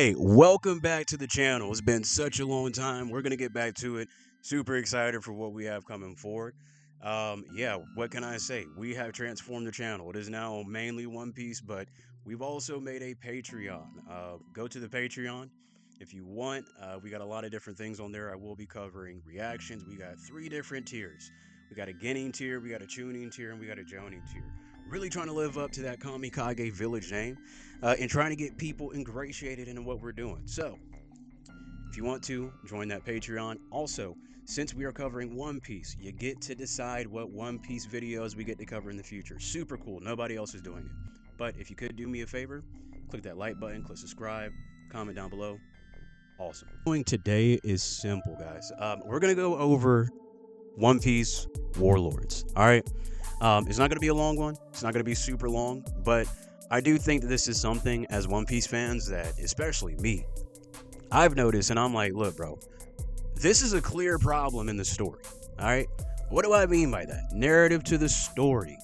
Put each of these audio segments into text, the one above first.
Hey, welcome back to the channel. It's been such a long time. We're gonna get back to it. Super excited for what we have coming forward. Yeah, what can I say? We have transformed the channel. It is now mainly One Piece, but we've also made a Patreon. Go to the Patreon if you want. We got a lot of different things on there. I will be covering reactions. We got three different tiers. We got a Genin tier, we got a Chunin tier, and we got a Jonin tier. Really trying to live up to that KamiKage village name and trying to get people ingratiated into what we're doing. So, if you want to, join that Patreon. Also, since we are covering One Piece, you get to decide what One Piece videos we get to cover in the future. Super cool. Nobody else is doing it. But if you could do me a favor, click that like button, click subscribe, comment down below. Awesome. Doing today is simple, guys. We're gonna go over One Piece Warlords. All right. It's not going to be a long one. It's not going to be super long, but I do think that this is something as One Piece fans that, especially me, I've noticed, and I'm like, look, bro, this is a clear problem in the story. All right. What do I mean by that? Narrative to the story.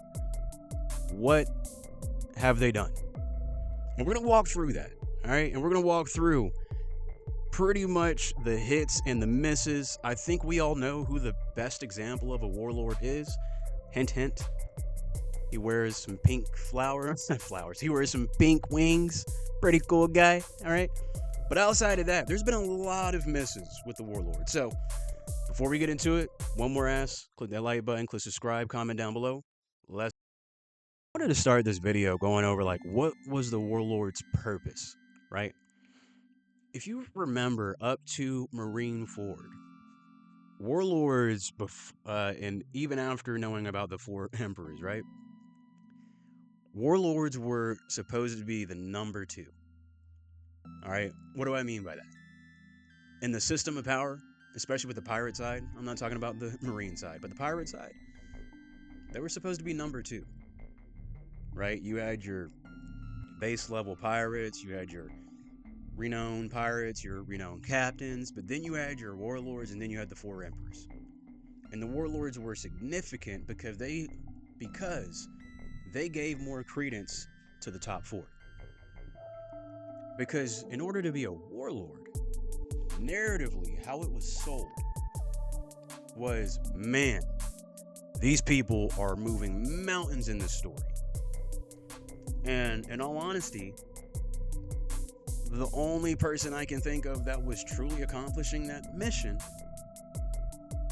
What have they done? And we're going to walk through that. All right. And we're going to walk through pretty much the hits and the misses. I think we all know who the best example of a warlord is. Hint, hint. He wears some pink flowers. He wears some pink wings. Pretty cool guy. All right. But outside of that, there's been a lot of misses with the Warlord. So before we get into it, one more ass. Click that like button. Click subscribe. Comment down below. Let's. I wanted to start this video going over like what was the Warlord's purpose, right? If you remember up to Marine Ford, Warlords, and even after knowing about the four emperors, right? Warlords were supposed to be the number two. All right. What do I mean by that? In the system of power, especially with the pirate side, I'm not talking about the marine side, but the pirate side, they were supposed to be number two. Right? You had your base level pirates, you had your renowned pirates, your renowned captains, but then you had your warlords, and then you had the four emperors. And the warlords were significant because they gave more credence to the top four. Because in order to be a warlord, narratively, how it was sold was, man, these people are moving mountains in this story. And in all honesty, the only person I can think of that was truly accomplishing that mission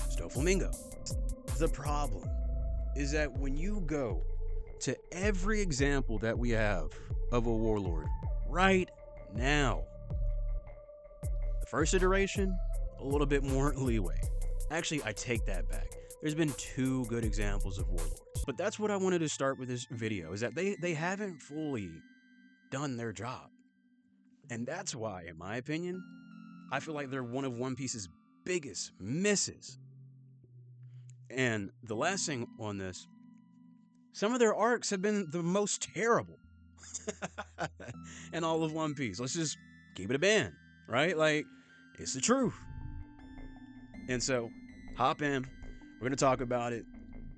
was Doflamingo. The problem is that when you go to every example that we have of a warlord right now, the first iteration, a little bit more leeway. Actually, I take that back. There's been two good examples of warlords. But that's what I wanted to start with this video, is that they haven't fully done their job. And that's why, in my opinion, I feel like they're one of One Piece's biggest misses. And the last thing on this, some of their arcs have been the most terrible in all of One Piece. Let's just keep it a band, right? Like, it's the truth. And so, hop in. We're going to talk about it.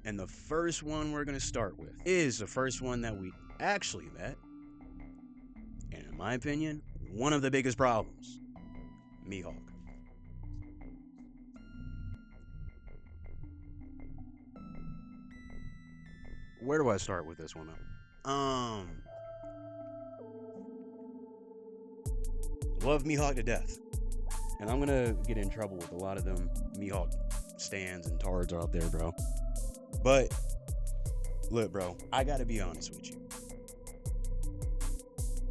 And the first one we're going to start with is the first one that we actually met. And in my opinion, one of the biggest problems, Mihawk. Where do I start with this one? Love Mihawk to death. And I'm gonna get in trouble with a lot of them Mihawk stands and tards out there, bro. But look, bro, I gotta be honest with you.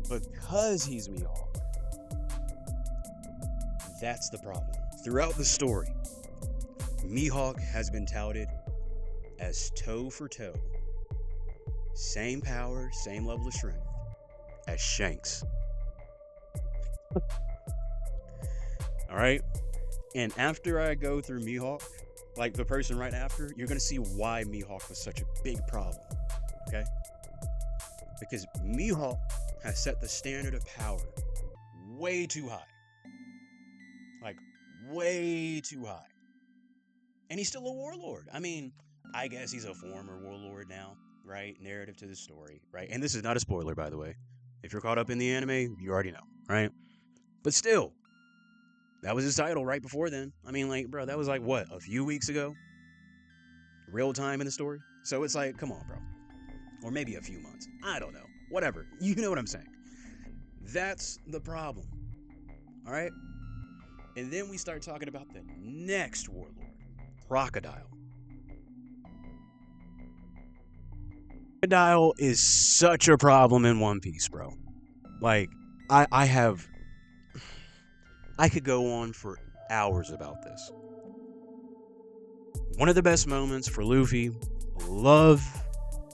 Because he's Mihawk, that's the problem. Throughout the story, Mihawk has been touted as toe for toe, same power, same level of strength as Shanks. All right. And after I go through Mihawk, like the person right after, you're going to see why Mihawk was such a big problem. Okay? Because Mihawk has set the standard of power way too high. Like, way too high. And he's still a warlord. I mean, I guess he's a former warlord now, right? Narrative to the story, right? And this is not a spoiler, by the way. If you're caught up in the anime, you already know, right? But still, that was his title right before then. I mean, like, bro, that was like what, a few weeks ago? Real time in the story. So it's like, come on, bro. Or maybe a few months. I don't know. Whatever. You know what I'm saying. That's the problem. All right? And then we start talking about the next warlord, Crocodile. Crocodile is such a problem in One Piece, bro. Like, I could go on for hours about this. One of the best moments for Luffy, love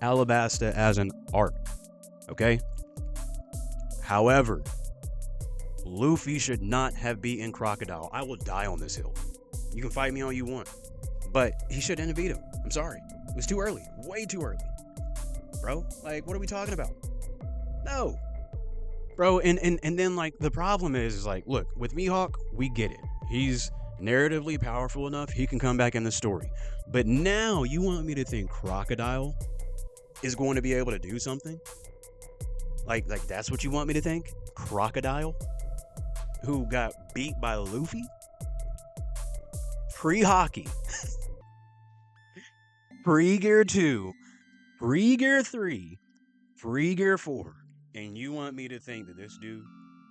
Alabasta as an arc, okay? However, Luffy should not have beaten Crocodile. I will die on this hill. You can fight me all you want, but he shouldn't have beat him. I'm sorry. It was too early. Way too early. Bro, like, what are we talking about? No. Bro, and then, like, the problem is like, look, with Mihawk, we get it. He's narratively powerful enough, he can come back in the story. But now, you want me to think Crocodile is going to be able to do something? Like that's what you want me to think? Crocodile? Who got beat by Luffy? Pre-hockey. Pre-gear 2. Pre-gear 3. Pre-gear 4. And you want me to think that this dude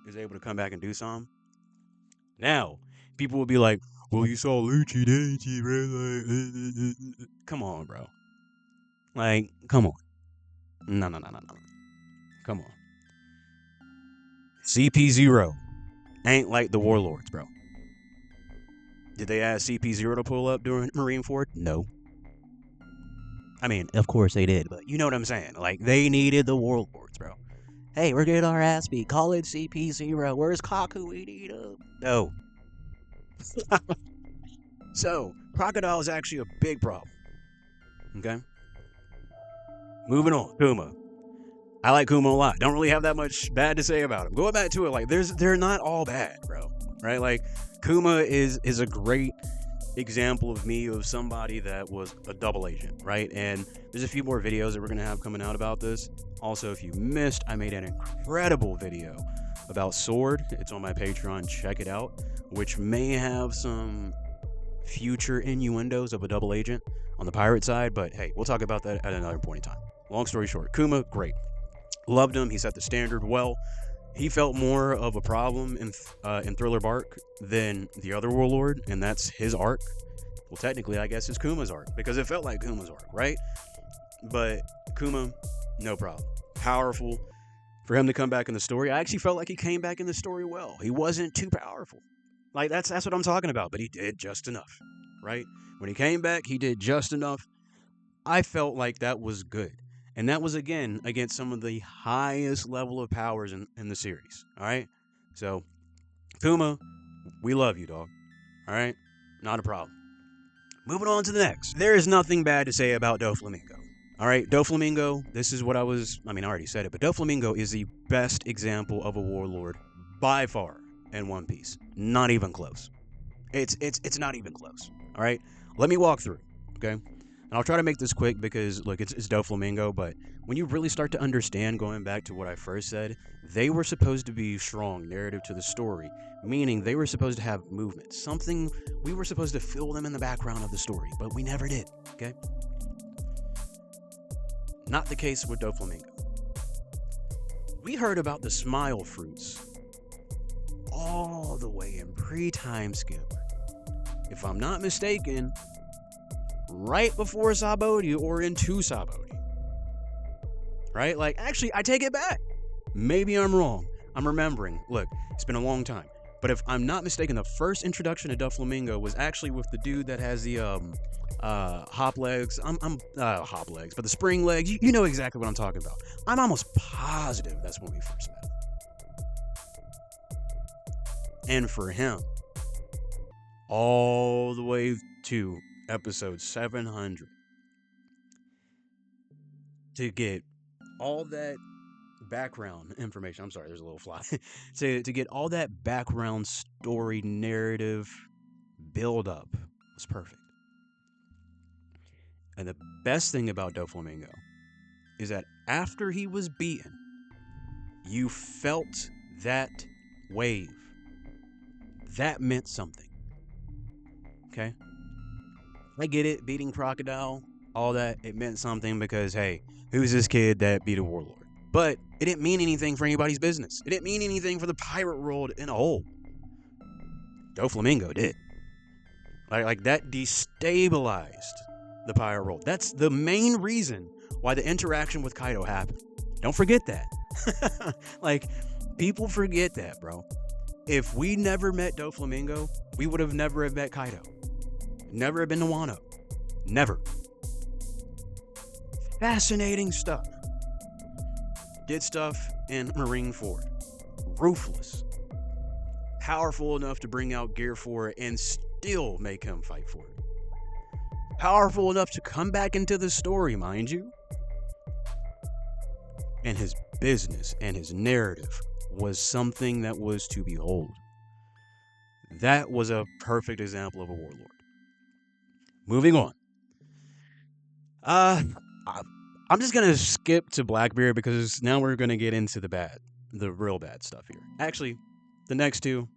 is able to come back and do something? Now, people will be like, well, you saw Lucci, didn't you, bro? Come on, bro. Like, come on. No. Come on. CP0 ain't like the Warlords, bro. Did they ask CP0 to pull up during Marineford? No. I mean, of course they did, but you know what I'm saying. Like, they needed the Warlords, bro. Hey, we're getting our ass beat. Call it CP0. Where's Kaku? We need him. No. So, Crocodile is actually a big problem. Okay? Moving on. Kuma. I like Kuma a lot. Don't really have that much bad to say about him. Going back to it, like, they're not all bad, bro. Right? Like, Kuma is a great example of somebody that was a double agent, right? And there's a few more videos that we're gonna have coming out about this. Also, if you missed, I made an incredible video about Sword. It's on my Patreon. Check it out, which may have some future innuendos of a double agent on the pirate side, but hey, we'll talk about that at another point in time. Long story short, Kuma, great. Loved him. He set the standard well. He felt more of a problem in Thriller Bark than the other Warlord, and that's his arc. Well, technically, I guess it's Kuma's arc, because it felt like Kuma's arc, right? But Kuma, no problem. Powerful. For him to come back in the story, I actually felt like he came back in the story well. He wasn't too powerful. Like, that's what I'm talking about, but he did just enough, right? When he came back, he did just enough. I felt like that was good. And that was, again, against some of the highest level of powers in the series, all right? So, Kuma, we love you, dog, all right? Not a problem. Moving on to the next. There is nothing bad to say about Doflamingo, all right? Doflamingo, this is what I already said it, but Doflamingo is the best example of a warlord by far in One Piece. Not even close. It's not even close, all right? Let me walk through, okay? And I'll try to make this quick because, look, it's Doflamingo, but when you really start to understand, going back to what I first said, they were supposed to be strong narrative to the story, meaning they were supposed to have movement, something we were supposed to fill them in the background of the story, but we never did, okay? Not the case with Doflamingo. We heard about the smile fruits all the way in pre-time skip. If I'm not mistaken, right before Sabaody or into Sabaody. Right? Like, actually, I take it back. Maybe I'm wrong. I'm remembering. Look, it's been a long time. But if I'm not mistaken, the first introduction to Doflamingo was actually with the dude that has the hop legs. Hop legs, but the spring legs. You know exactly what I'm talking about. I'm almost positive that's when we first met him. And for him, all the way to episode 700, to get all that background information. I'm sorry, there's a little fly. to get all that background story narrative build up was perfect. And the best thing about Doflamingo is that after he was beaten, you felt that wave that meant something. Okay? I get it, beating Crocodile, all that, it meant something because, hey, who's this kid that beat a warlord? But it didn't mean anything for anybody's business. It didn't mean anything for the pirate world in a whole. Doflamingo did. Like that destabilized the pirate world. That's the main reason why the interaction with Kaido happened. Don't forget that. Like, people forget that, bro. If we never met Doflamingo, we would have never have met Kaido. Never have been to Wano. Never. Fascinating stuff. Did stuff in Marineford. Ruthless. Powerful enough to bring out gear for it and still make him fight for it. Powerful enough to come back into the story, mind you. And his business and his narrative was something that was to behold. That was a perfect example of a warlord. Moving on. I'm just gonna skip to Blackbeard because now we're gonna get into the real bad stuff here. Actually, the next two,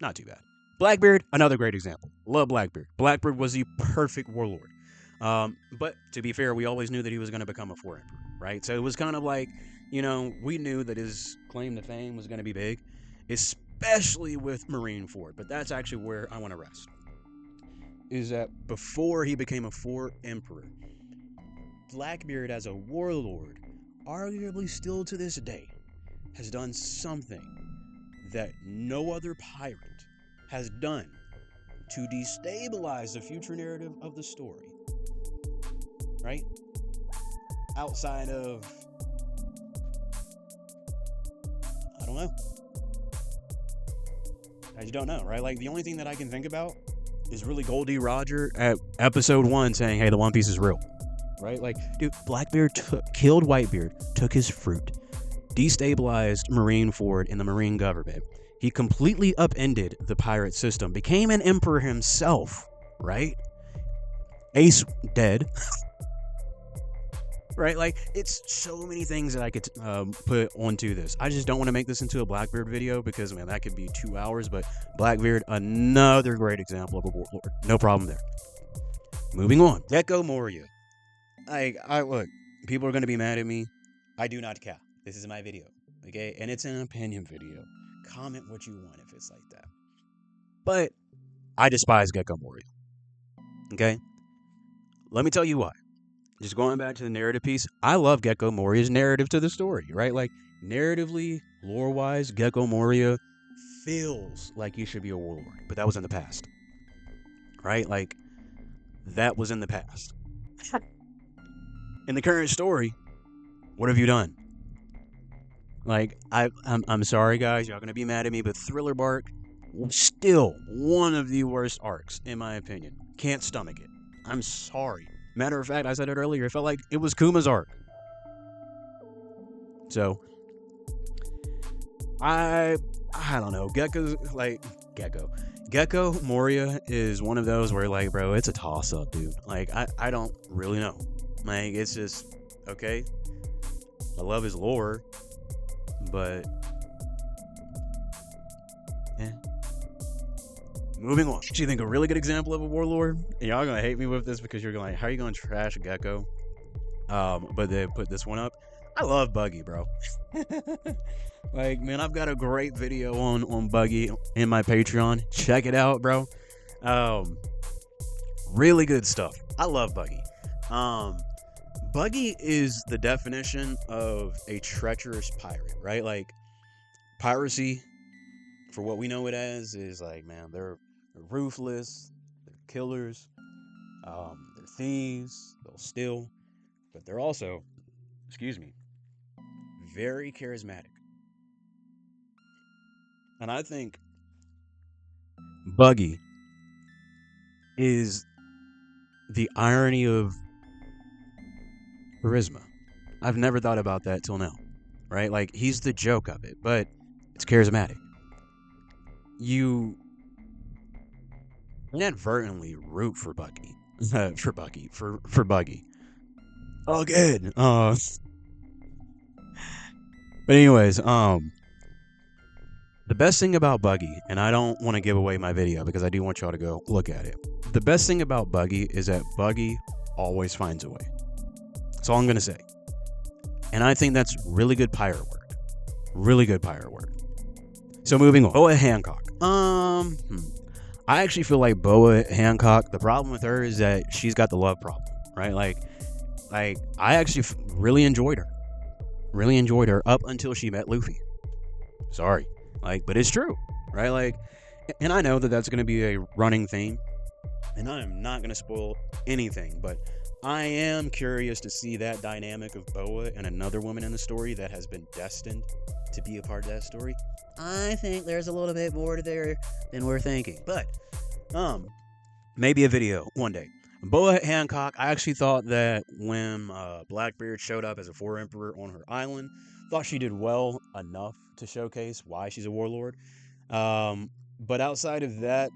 not too bad. Blackbeard, another great example. Love Blackbeard. Blackbeard was the perfect warlord. But to be fair, we always knew that he was going to become a 4 emperor, right? So it was kind of like, we knew that his claim to fame was going to be big, especially with Marineford. But that's actually where I want to rest. Is that before he became a 4 emperor, Blackbeard as a warlord, arguably still to this day, has done something that no other pirate has done to destabilize the future narrative of the story. Right? Outside of, I don't know. I just don't know, right? Like, the only thing that I can think about is really Goldie Roger at episode 1 saying, hey, the One Piece is real. Right? Like, dude, Blackbeard killed Whitebeard, took his fruit, destabilized Marineford and the Marine government. He completely upended the pirate system, became an emperor himself, right? Ace dead. Right? Like, it's so many things that I could put onto this. I just don't want to make this into a Blackbeard video because, man, that could be 2 hours. But Blackbeard, another great example of a warlord. No problem there. Moving on. Gecko Moria. Look, people are going to be mad at me. I do not care. This is my video, okay? And it's an opinion video. Comment what you want if it's like that. But I despise Gecko Moria. Okay? Let me tell you why. Just going back to the narrative piece, I love Gecko Moria's narrative to the story, right? Like, narratively, lore-wise, Gecko Moria feels like he should be a warlord. But that was in the past. Right? Like, that was in the past. In the current story, what have you done? Like, I'm sorry, guys. Y'all gonna be mad at me, but Thriller Bark, still one of the worst arcs, in my opinion. Can't stomach it. I'm sorry. Matter of fact, I said it earlier, it felt like it was Kuma's arc. So, I don't know. Gecko Moria is one of those where, like, bro, it's a toss-up, dude. Like, I don't really know. Like, it's just, okay, I love his lore, but, yeah. Moving on. Do you think a really good example of a warlord? And y'all gonna hate me with this because you're going, how are you gonna trash Gecko? But they put this one up. I love Buggy, bro. Like, man, I've got a great video on Buggy in my Patreon. Check it out, bro. Really good stuff. I love Buggy. Buggy is the definition of a treacherous pirate, right? Like, piracy, for what we know it as, is like, man, they're ruthless, they're killers, they're thieves, they'll steal, but they're also, very charismatic. And I think Buggy is the irony of charisma. I've never thought about that till now, right? Like, he's the joke of it, but it's charismatic. You inadvertently root for Buggy. for Buggy. Again. But anyways, The best thing about Buggy, and I don't want to give away my video because I do want y'all to go look at it. The best thing about Buggy is that Buggy always finds a way. That's all I'm going to say. And I think that's really good pirate work. Really good pirate work. So moving on. Boa Hancock. I actually feel like Boa Hancock, the problem with her is that she's got the love problem, right? Like I actually really enjoyed her. Really enjoyed her up until she met Luffy. Sorry. But it's true, right? And I know that that's going to be a running theme, and I am not going to spoil anything, but I am curious to see that dynamic of Boa and another woman in the story that has been destined to be a part of that story. I think there's a little bit more to there than we're thinking, but maybe a video one day. Boa Hancock, I actually thought that when Blackbeard showed up as a 4 Emperor on her island, thought she did well enough to showcase why she's a warlord. But outside of that,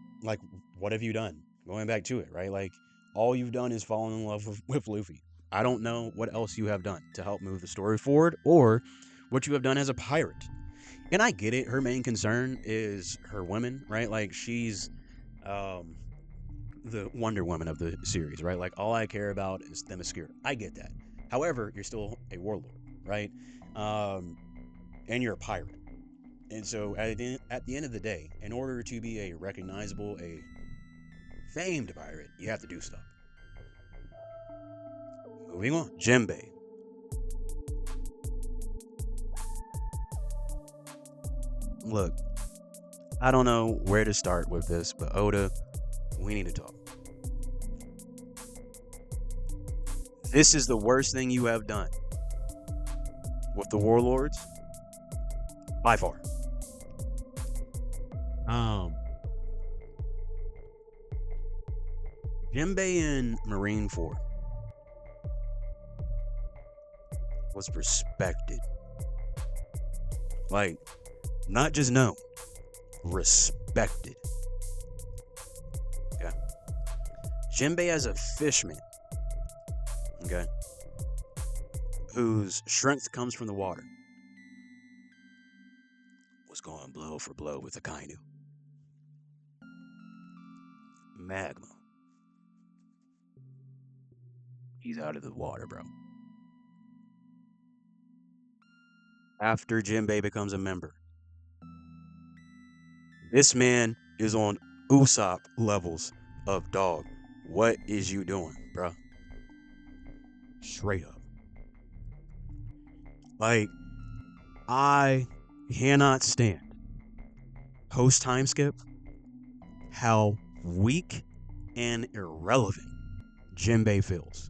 what have you done? Going back to it, right? All you've done is fallen in love with Luffy. I don't know what else you have done to help move the story forward or what you have done as a pirate. And I get it. Her main concern is her women, right? She's the Wonder Woman of the series, right? All I care about is Themyscira. I get that. However, you're still a warlord, right? And you're a pirate. And so at the end of the day, in order to be a recognizable, a famed pirate, you have to do stuff. Moving on. Jinbei. Look, I don't know where to start with this, but Oda, we need to talk. This is the worst thing you have done with the Warlords by far. Jinbei in Marineford was respected. Not just known, respected. Okay. Jinbei as a fishman, okay, whose strength comes from the water, was going blow for blow with Akainu. Magma. He's out of the water, bro. After Jinbei becomes a member, this man is on Usopp levels of dog. What is you doing, bro? Straight up. I cannot stand post time skip how weak and irrelevant Jinbei feels.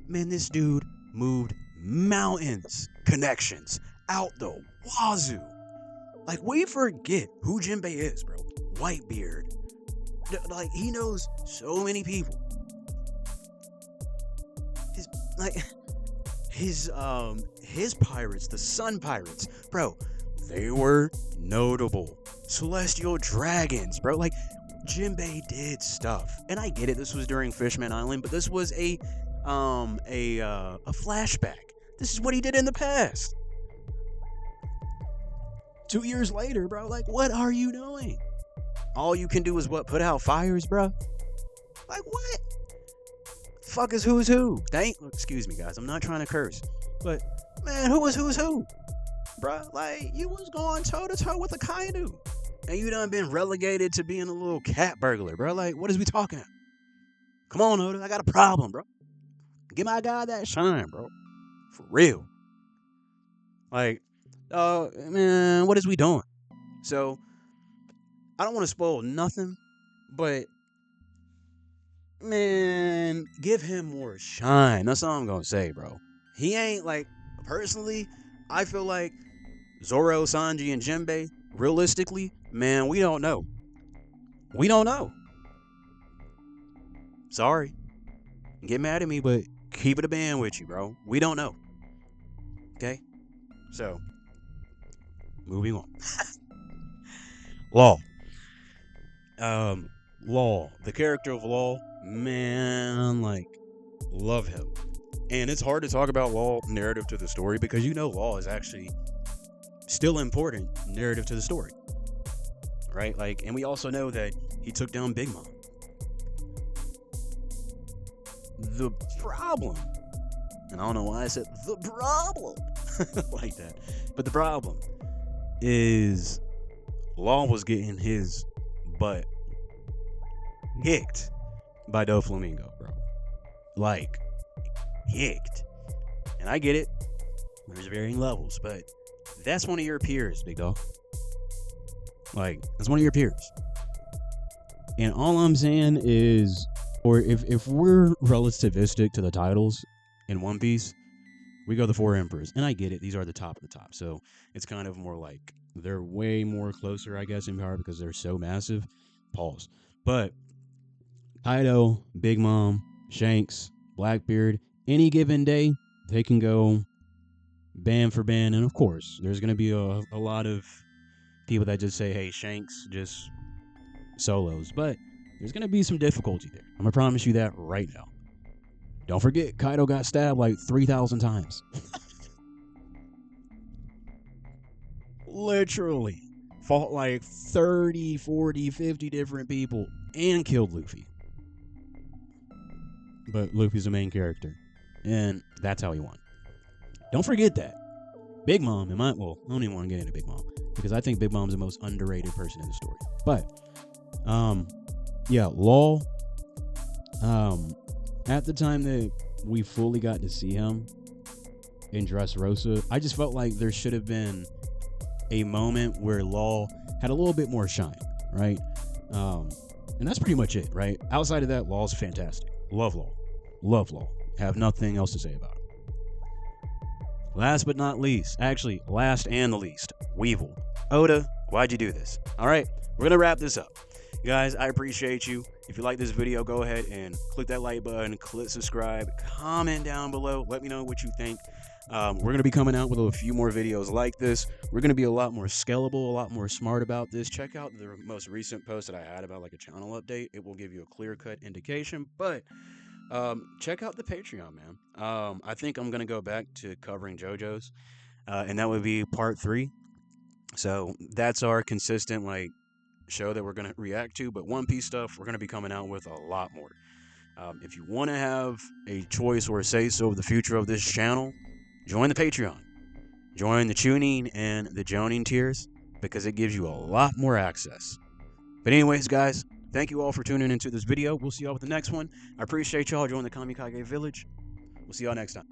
Man, this dude moved mountains connections out the wazoo. We forget who Jinbei is, bro. Whitebeard. He knows so many people. His pirates, the Sun Pirates, bro, they were notable. Celestial Dragons, bro. Jinbei did stuff. And I get it, this was during Fishman Island, but this was a flashback. This is what he did in the past. 2 years later, bro, what are you doing? All you can do is what? Put out fires, bro? What? Fuck is who's who? Excuse me, guys, I'm not trying to curse, but man, who is who's who? Bro, you was going toe to toe with Akainu, and you done been relegated to being a little cat burglar, bro. What is we talking about? Come on, Oda, I got a problem, bro. Give my guy that shine, bro. For real. Man, what is we doing? So, I don't want to spoil nothing, but man, give him more shine. That's all I'm gonna say, bro. He ain't personally, I feel like Zoro, Sanji, and Jinbei, realistically, man, we don't know. We don't know. Sorry. Get mad at me, but keep it a band with you, bro. We don't know. Okay? So, moving on. Law. Law. The character of Law, man, love him. And it's hard to talk about Law narrative to the story because Law is actually still important narrative to the story. right? Like, and we also know that he took down Big Mom. The problem, and I don't know why I said the problem like that, but the problem is Law was getting his butt kicked by Doflamingo, bro. Like, kicked. And I get it. There's varying levels, but that's one of your peers, big dog. Like, that's one of your peers. And all I'm saying is, or if we're relativistic to the titles in One Piece, we go the Four Emperors. And I get it. These are the top of the top. So it's kind of more like they're way more closer, I guess, in power because they're so massive. Pause. But Kaido, Big Mom, Shanks, Blackbeard, any given day, they can go band for band. And of course, there's going to be a lot of people that just say, hey, Shanks just solos. But there's going to be some difficulty there. I'm going to promise you that right now. Don't forget, Kaido got stabbed like 3,000 times. Literally. Fought like 30, 40, 50 different people and killed Luffy. But Luffy's the main character. And that's how he won. Don't forget that. Big Mom, I don't even want to get into Big Mom. Because I think Big Mom's the most underrated person in the story. But, yeah, Law, at the time that we fully got to see him in Dressrosa, I just felt like there should have been a moment where Law had a little bit more shine, right? And that's pretty much it, right? Outside of that, Law's fantastic. Love Law. Love Law. Have nothing else to say about it. Last but not least, actually, last and the least, Weevil. Oda, why'd you do this? All right, we're going to wrap this up. Guys, I appreciate you. If you like this video, go ahead and click that like button, click subscribe, comment down below. Let me know what you think. We're going to be coming out with a few more videos like this. We're going to be a lot more scalable, a lot more smart about this. Check out the most recent post that I had about like a channel update. It will give you a clear-cut indication, but check out the Patreon, man. I think I'm going to go back to covering JoJo's, and that would be part 3. So that's our consistent, like, show that we're going to react to, but One Piece stuff, we're going to be coming out with a lot more. If you want to have a choice or a say-so of the future of this channel, join the Patreon. Join the tuning and the joning tiers, because it gives you a lot more access. But anyways, guys, thank you all for tuning into this video. We'll see y'all with the next one. I appreciate y'all joining the KamiKage Village. We'll see y'all next time.